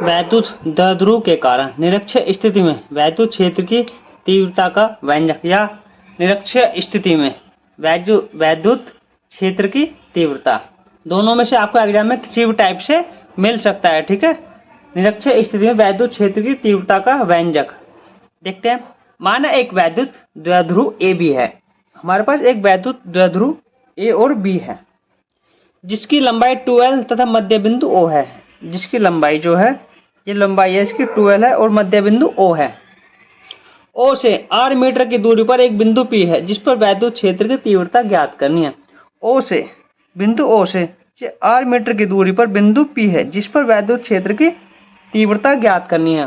वैद्युत द्विध्रुव के कारण निरक्षीय स्थिति में वैद्युत क्षेत्र की तीव्रता का व्यंजक या निरक्षीय स्थिति में वैद्युत क्षेत्र की तीव्रता, दोनों में से आपको एग्जाम में किसी भी टाइप से मिल सकता है। ठीक है, निरक्षीय स्थिति में वैद्युत क्षेत्र की तीव्रता का व्यंजक देखते हैं। माना एक वैद्युत द्विध्रुव ए बी है, हमारे पास एक वैद्युत द्विध्रुव ए और बी है जिसकी लंबाई 2l तथा मध्य बिंदु O है। जिसकी लंबाई जो है, ये लंबाई है इसकी 2l है और मध्य बिंदु O है। O से r मीटर की दूरी पर एक बिंदु P है जिस पर वैद्युत क्षेत्र की तीव्रता ज्ञात करनी है। O से बिंदु O से r मीटर की दूरी पर बिंदु P है जिस पर वैद्युत क्षेत्र की तीव्रता ज्ञात करनी है।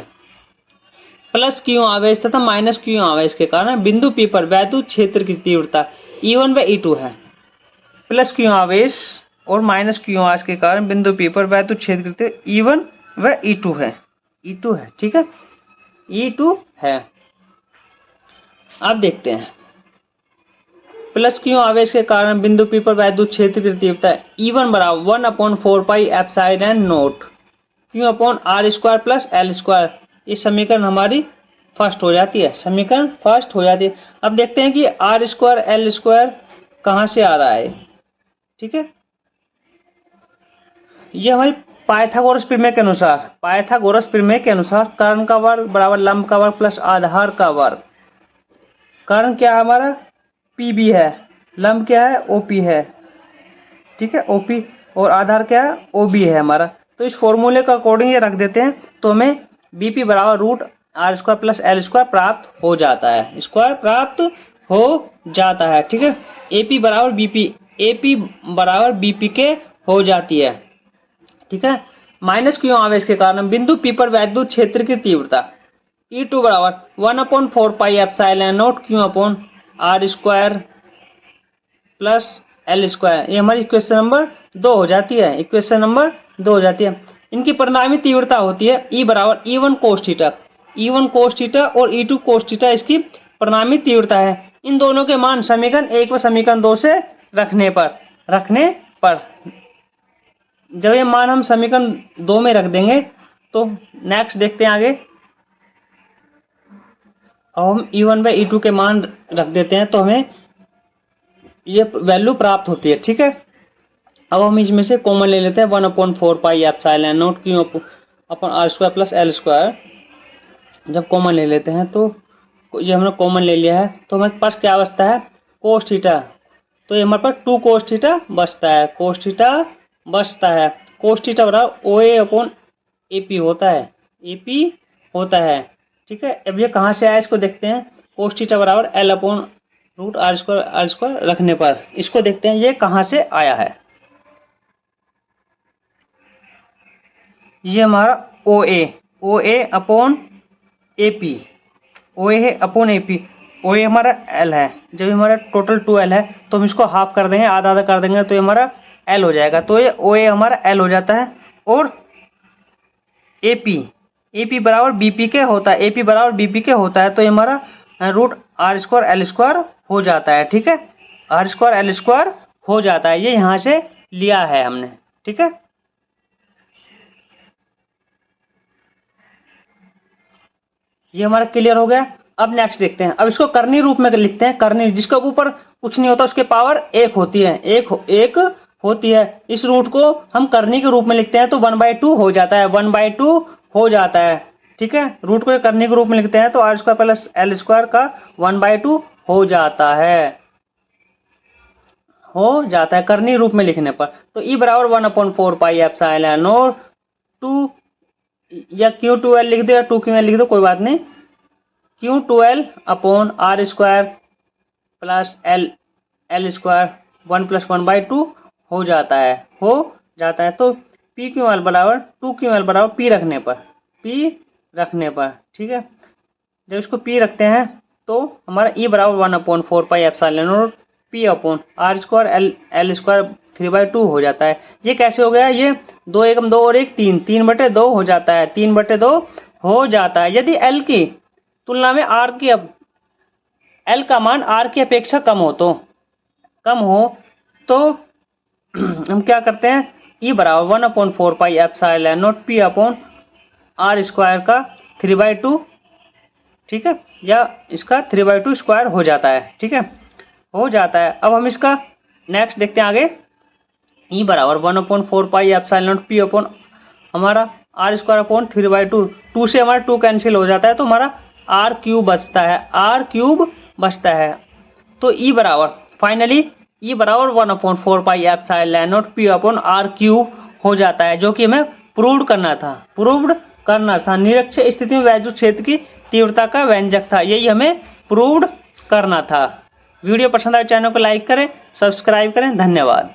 प्लस क्यू आवेश तथा माइनस क्यू आवेश के कारण बिंदु P पर वैद्युत क्षेत्र की तीव्रता E1 व E2 है। प्लस क्यू आवेश और माइनस क्यू आवेश के कारण बिंदु P पर वैद्युत क्षेत्र की E1 व E2 है। E2 है, ठीक है, E2 है। अब देखते हैं, प्लस क्यू आवेश के कारण बिंदु P पर वैद्युत क्षेत्र की तीव्रता E1 बराबर 1/4 pi epsilon naught Q upon are square plus L square. इस समीकरण हमारी फर्स्ट हो जाती है, समीकरण फर्स्ट हो जाती है। अब देखते हैं कि आर स्क्वायर एल स्क्वायर कहाँ से आ रहा है। ठीक है, ये हमारी पाइथागोरस प्रमेय के अनुसार, पाइथागोरस प्रमेय के अनुसार कर्ण का वर्ग बराबर लंब का वर्ग प्लस आधार का वर्ग। कर्ण क्या है हमारा, पी बी है, लंब क्या है, ओ पी है। ठीक है, ओ पी, और आधार क्या है, ओ बी है हमारा। तो इस फॉर्मूले का अकॉर्डिंग ये रख देते हैं तो हमें बी पी बराबर root are square plus L square प्राप्त हो जाता है, स्क्वायर प्राप्त हो जाता है। ठीक है, ए पी बराबर बी पी, ए पी बराबर बी पी के हो जाती है। ठीक है, माइनस क्यू आवेश के कारण बिंदु पी पर वैद्युत क्षेत्र की तीव्रता E2 बराबर 1/4 pi epsilon naught Q upon are square plus L square. ये हमारी इक्वेशन नंबर 2 हो जाती है, इक्वेशन नंबर 2 हो जाती है। इनकी परिणामी तीव्रता होती है E बराबर E1 cos theta, E1 cos theta और E2 कोस थीटा इसकी परिणामी तीव्रता है। इन दोनों के मान समीकरण 1 व समीकरण 2 से रखने पर जब ये मान हम समीकरण 2 में रख देंगे तो नेक्स्ट देखते हैं आगे। अब हम E1 व E2 के मान रख देते हैं तो हमें ये वैल्यू प्राप्त होती है। ठीक है, अब हम इसमें से कॉमन ले लेते हैं 1/4 pi epsilon naught Q upon are square plus L square. जब कॉमन ले लेते हैं तो ये हमने कॉमन ले लिया है तो हमारे पास क्या बचता है, कोस थीटा। तो ये हमारे पास 2 कोस थीटा बचता है, कोस थीटा बचता है। कोस थीटा बराबर ओ ए अपॉन ए पी होता है, ए पी होता है। ठीक है, अब ये कहाँ से आया इसको देखते हैं। कोस थीटा बराबर L upon root are square रखने पर इसको देखते हैं ये कहाँ से आया है। ये हमारा O A upon A P, O A upon A P, O A हमारा एल है। जब हमारा टोटल 2l है तो हम इसको हाफ कर देंगे, आधा आधा कर देंगे तो ये हमारा एल हो जाएगा। तो ये ओ ए हमारा एल हो जाता है और ए पी बराबर बी पी के होता है, ए पी बराबर बी पी के होता है। तो ये हमारा root are square L square हो जाता है। ठीक है, आर स्क्वायर एल स्क्वायर हो जाता है, ये यहाँ से लिया है हमने। ठीक है, ये हमारा क्लियर हो गया। अब नेक्स्ट देखते हैं, अब इसको कर्णीय रूप में लिखते हैं। कर्णीय जिसके ऊपर कुछ नहीं होता उसके पावर 1 होती है, एक होती है। इस रूट को हम कर्णीय के रूप में लिखते हैं तो 1/2 हो जाता है, 1/2 हो जाता है। ठीक है, रूट को कर्णीय के रूप में लिखते हैं तो R square plus L square का 1/2 हो जाता है, कर्णीय रूप में लिखने पर। तो ई बराबर 1/4 पाई एप्सिलॉन नॉट 2 या Q2L लिख दो या 2QL लिख दो, कोई बात नहीं। Q2L upon are square plus L square 1 + 1/2 हो जाता है। तो PQL बराबर 2QL बराबर P रखने पर। ठीक है, जब इसको P रखते हैं तो हमारा E बराबर 1/4 pi epsilon naught P upon are square L square 3/2 हो जाता है। ये कैसे हो गया, ये 2 एकम 2 और 1 3, 3/2 हो जाता है, 3/2 हो जाता है। यदि L की तुलना में R की, अब L का मान R की अपेक्षा कम हो तो हम क्या करते हैं, E बराबर 1/4 pi epsilon naught P upon are square का 3/2, ठीक है, या इसका 3/2 स्क्वायर हो जाता है, ठीक है, हो जाता है। अब हम इसका नेक्स्ट देखते हैं आगे। ई बराबर 1/4 pi epsilon naught P upon हमारा आर स्क्वायर अपॉन 3/2, 2 से हमारा 2 कैंसिल हो जाता है, तो हमारा आर क्यूब बचता है, आर क्यूब बचता है। तो ई बराबर फाइनली ई बराबर 1/4 pi epsilon naught P upon R cube हो जाता है, जो कि हमें प्रूव्ड करना था। निरक्षीय स्थिति में वैद्युत क्षेत्र की तीव्रता का व्यंजक था, यही हमें प्रूव्ड करना था। वीडियो पसंद आए चैनल को लाइक करें, सब्सक्राइब करें। धन्यवाद।